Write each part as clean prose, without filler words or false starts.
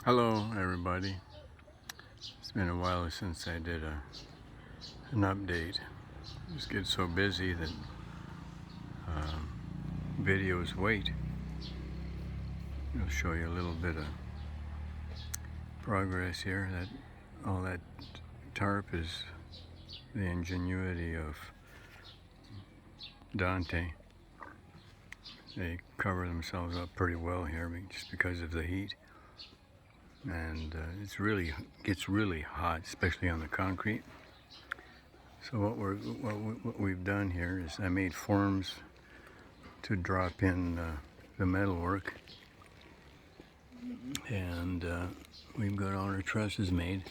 Hello everybody. It's been a while since I did an update. I just get so busy that videos wait. I'll show you a little bit of progress here. All that tarp is the ingenuity of Dante. They cover themselves up pretty well here just because of the heat. And gets really hot, especially on the concrete. So what we've done here is I made forms to drop in the metalwork, and we've got all our trusses made.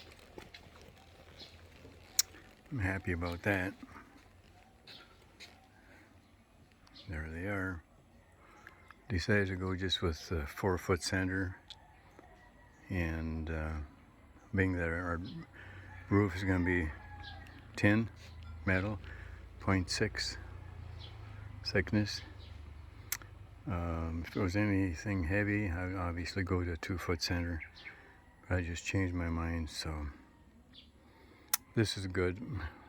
I'm happy about that. There they are. Decided to go just with 4-foot center, and being that our roof is going to be tin metal, 0.6 thickness. If it was anything heavy, I'd obviously go to 2-foot center. But I just changed my mind, so this is good.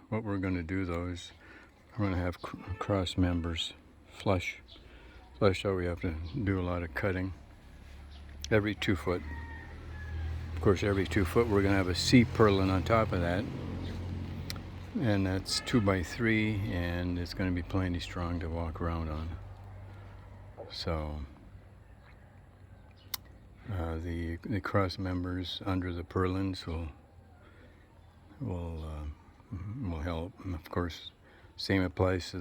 What we're going to do though is we're going to have cross members flush out. We have to do a lot of cutting every 2 foot. Of course, every 2 foot we're going to have a C purlin on top of that, and that's 2x3, and it's going to be plenty strong to walk around on. So the cross members under the purlins will help. And of course, same applies to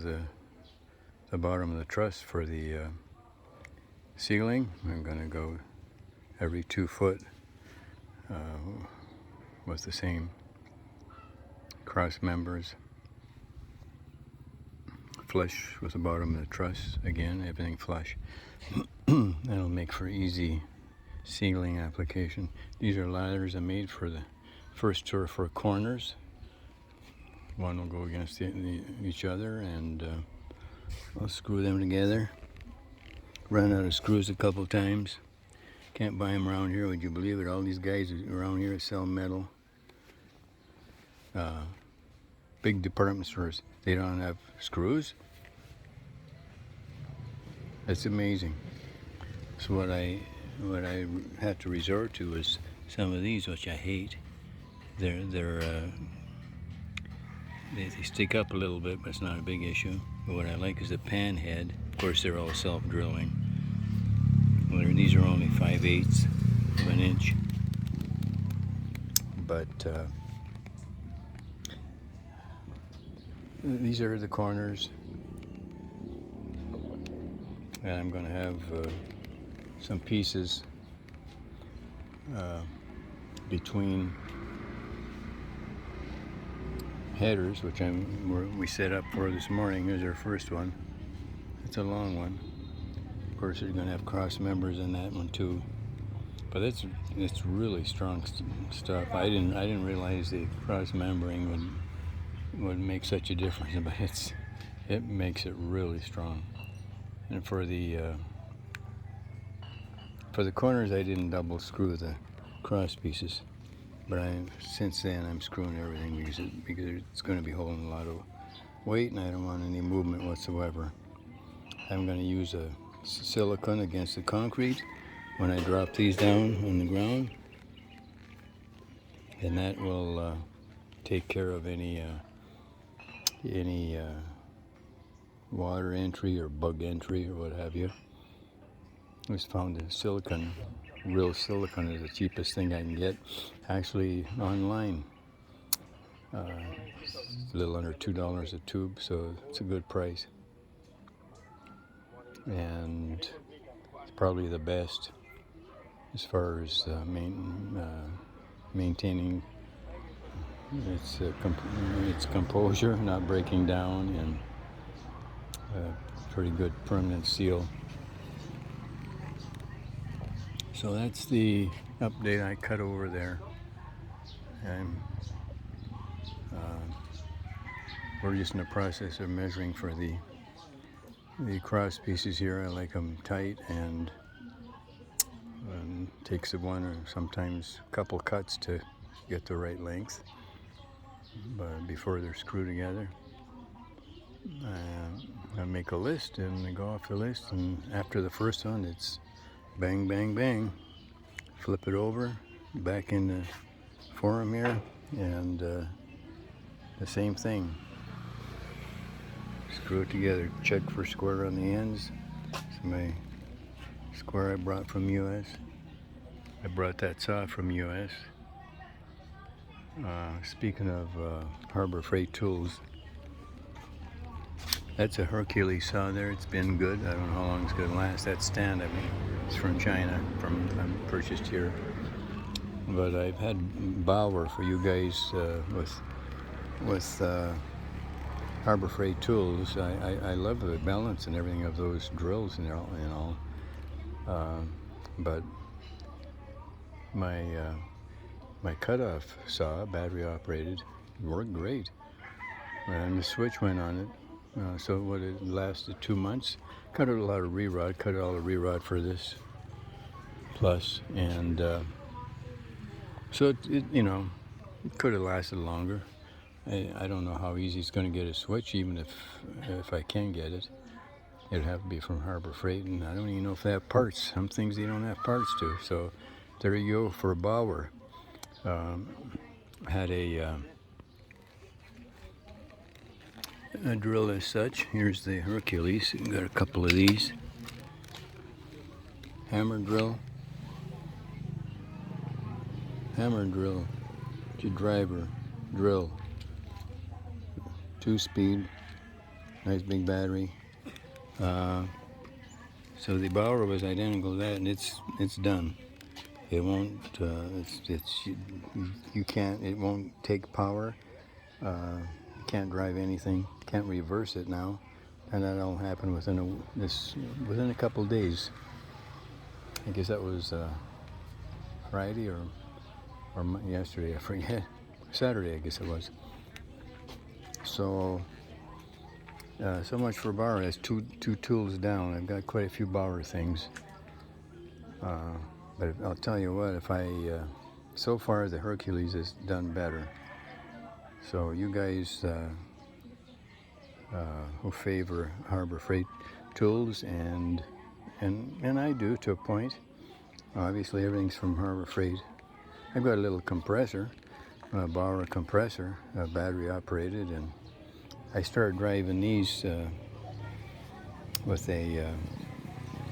the bottom of the truss for the ceiling. I'm going to go every 2 foot with the same cross members, flush with the bottom of the truss. Again, everything flush. That'll make for easy ceiling application. These are ladders I made for the first 2 or 4 corners. One will go against each other, and I'll screw them together. Run out of screws a couple times. Can't buy them around here, would you believe it? All these guys around here sell metal. Big department stores, they don't have screws. That's amazing. So what I have to resort to is some of these, which I hate. They stick up a little bit, but it's not a big issue. But what I like is the pan head. Of course, they're all self-drilling. Well, these are only 5/8 of an inch. But these are the corners. And I'm going to have some pieces between headers, which we set up for this morning. Here's our first one. It's a long one. Of course, you're going to have cross members in that one too. But it's really strong stuff. I didn't realize the cross membering would make such a difference, but it makes it really strong. And for the corners, I didn't double screw the cross pieces, but since then I'm screwing everything because it's going to be holding a lot of weight, and I don't want any movement whatsoever. I'm going to use a silicone against the concrete when I drop these down on the ground, and that will take care of any water entry or bug entry or what have you. I just found the silicone, real silicone, is the cheapest thing I can get, actually online. A little under $2 a tube, so it's a good price. And it's probably the best as far as maintaining its composure, not breaking down, and pretty good permanent seal. So that's the update I cut over there. And we're just in the process of measuring for the cross pieces here. I like them tight and takes one or sometimes a couple cuts to get the right length, but before they're screwed together. I make a list and I go off the list, and after the first one it's bang, bang, bang, flip it over, back in the forum here, and the same thing. Screw it together, check for square on the ends. It's my square I brought from US. I brought that saw from US. Speaking of Harbor Freight tools, that's a Hercules saw there. It's been good. I don't know how long it's going to last. That stand, I mean, it's from China, I purchased here. But I've had Bauer for you guys with Harbor Freight tools. I love the balance and everything of those drills and all. But my cutoff saw, battery operated, worked great. And the switch went on it. So what, it lasted 2 months. Cut out a lot of re-rod, cut all the re-rod for this plus, and so it you know, it could have lasted longer. I don't know how easy it's going to get a switch, even if I can get it. It'd have to be from Harbor Freight, and I don't even know if they have parts. Some things they don't have parts to. So there you go for a Bauer. Had a drill as such. Here's the Hercules. Got a couple of these. Hammer drill, driver drill, 2-speed, nice big battery. So the Bauer was identical to that, and it's done. It won't. You can't. It won't take power. Can't drive anything. Can't reverse it now, and that'll happen within a couple days. I guess that was Friday or yesterday. I forget. Saturday, I guess it was. So so much for Bauer. That's two tools down. I've got quite a few Bauer things. But I'll tell you what, if so far the Hercules has done better. So you guys who favor Harbor Freight tools, and I do to a point. Obviously everything's from Harbor Freight. I've got a little compressor, a Bauer compressor, battery operated, and I started driving these with a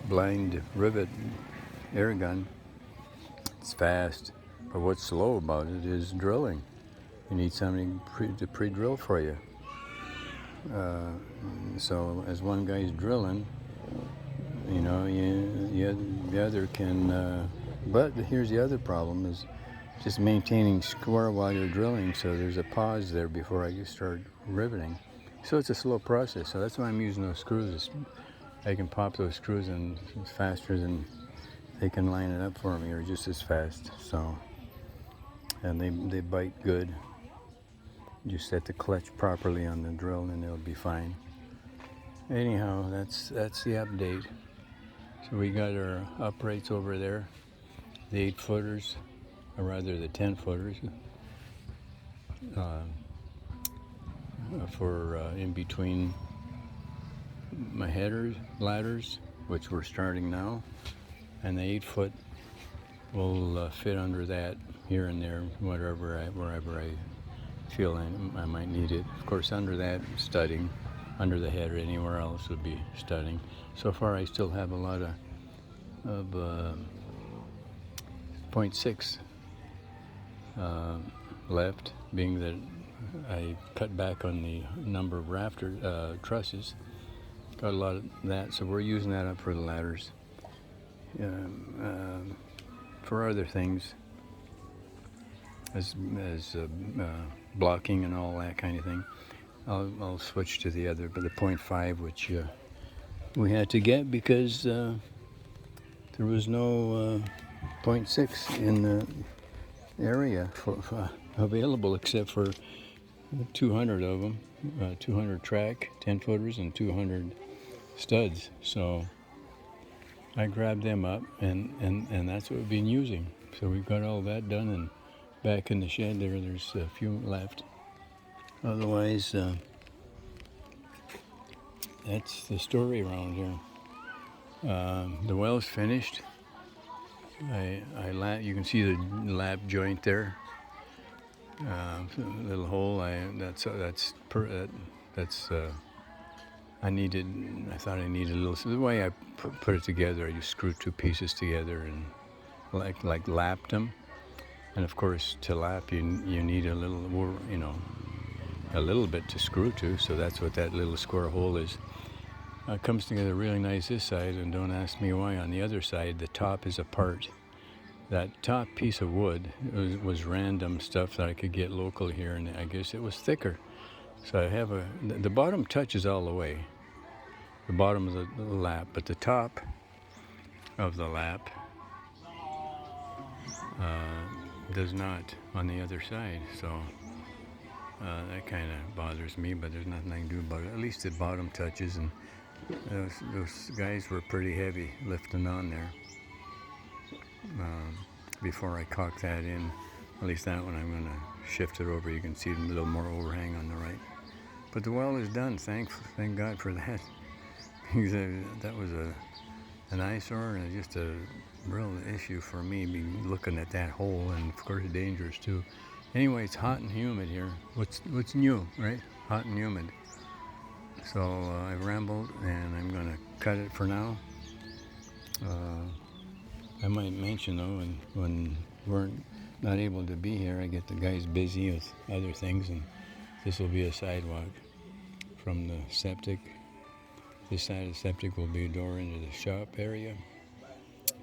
blind rivet air gun. It's fast, but what's slow about it is drilling. You need somebody to pre-drill for you. So as one guy's drilling, you know, the other can. But here's the other problem: is just maintaining score while you're drilling. So there's a pause there before I start riveting. So it's a slow process. So that's why I'm using those screws. I can pop those screws in faster than they can line it up for me, or just as fast. So, and they bite good. You set the clutch properly on the drill, and it'll be fine. Anyhow, that's the update. So we got our uprights over there, the 8-footers, or rather the 10-footers, for in between my headers, ladders, which we're starting now, and the 8-foot will fit under that here and there, wherever I feel I might need it. Of course, under that, studding, under the header, anywhere else would be studding. So far, I still have a lot of 0.6 left, being that I cut back on the number of rafter trusses. Got a lot of that, so we're using that up for the ladders. For other things, as blocking and all that kind of thing, I'll switch to the 0.5, which we had to get because there was no 0.6 in the area for available, except for 200 of them, 200 track 10-footers and 200 studs. So I grabbed them up, and that's what we've been using. So we've got all that done, and back in the shed there's a few left. Otherwise, that's the story around here. The well's finished. You can see the lap joint there. Little hole. I thought I needed a little. So the way I put it together, I just screwed two pieces together and like lapped them. And of course, to lap, you need a little, a little bit to screw to. So that's what that little square hole is. It comes together really nice this side, and don't ask me why. On the other side, the top is apart. That top piece of wood was random stuff that I could get local here, and I guess it was thicker. So I have the bottom touches all the way, the bottom of the lap, but the top of the lap does not on the other side. So that kind of bothers me, but there's nothing I can do about it. At least the bottom touches, and those guys were pretty heavy lifting on there. Before I caulk that in, at least that one I'm going to shift it over. You can see a little more overhang on the right. But the well is done. Thank God for that. Because that was an eyesore and just a real issue for me, looking at that hole, and of course dangerous too. Anyway, it's hot and humid here. What's new, right? Hot and humid. So I've rambled, and I'm going to cut it for now. I might mention though, when we're not able to be here, I get the guys busy with other things, and this will be a sidewalk from the septic. This side of the septic will be a door into the shop area,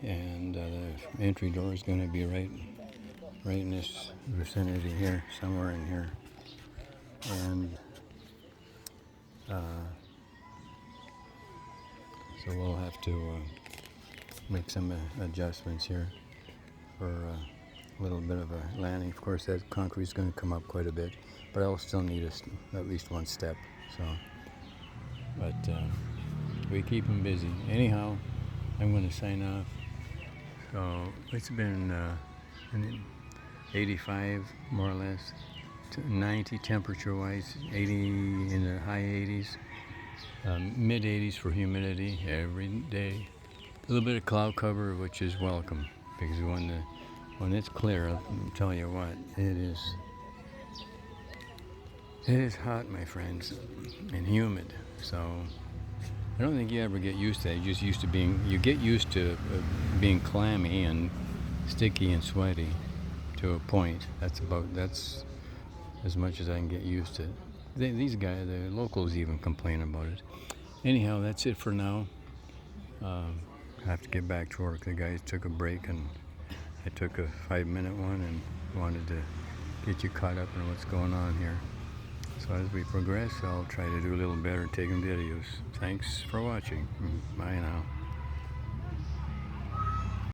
and the entry door is going to be right in this vicinity here, somewhere in here. And so we'll have to make some adjustments here for a little bit of a landing. Of course, that concrete's going to come up quite a bit, but I'll still need at least one step. So, but we keep them busy. Anyhow, I'm going to sign off. So it's been 85 more or less, 90 temperature-wise, 80 in the high 80s, mid 80s for humidity every day. A little bit of cloud cover, which is welcome, because when it's clear, I'll tell you what, it is hot, my friends, and humid. So I don't think you ever get used to it. You get used to being clammy and sticky and sweaty to a point. That's as much as I can get used to. These guys, the locals, even complain about it. Anyhow, that's it for now. I have to get back to work. The guys took a break, and I took a 5-minute one, and wanted to get you caught up on what's going on here. So as we progress, I'll try to do a little better taking videos. Thanks for watching. Bye now.